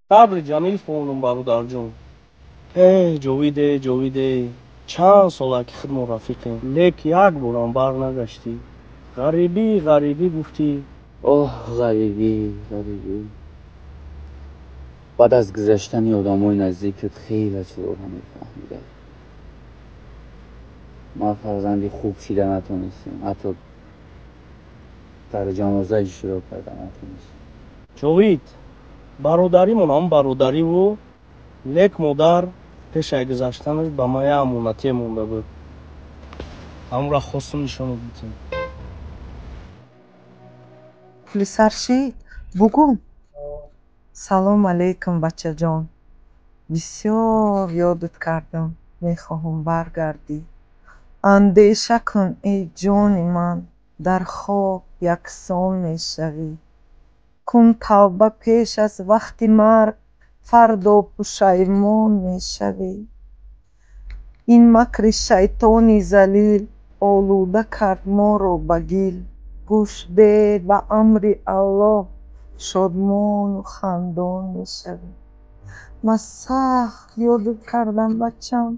صبر جمیل خونم برادر جون. جاویده چند ساله که خود ما رفیقیم، لک یک بارم بر نگشتی. غریبی گفتی. اوه غریبی. بعد از گذشتن آدمای نزدیکت خیلی چیزا میفهمیدم. ما فرزندی خوب چیده نتونستیم، حتی در جنازه اشتراک کرده نتونستیم. جاوید برادریمون هم برادری و لک مادر پیش از گذشتنش به ما یه امانتی مونده بود. همون را خواستم نشون بدیم. Пулисарши, бугу. Салом алейкум, бачаҷон. Бисёр ёдат кардам. Мехоҳам баргардӣ. Андеша кун, эй ҷони ман. Дар хоб яксон мешавӣ. Кун тавба пеш аз вақти марг. Фардо пушаймон мешавӣ. Ин макри шайтони залил олуда кард моро ба гил. гӯш бед ба амри Аллоҳ шодмону хандон мешавӣ. Ман сахт ёдат кардам бачам.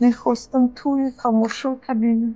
Мехостам тӯи тамошо бинам.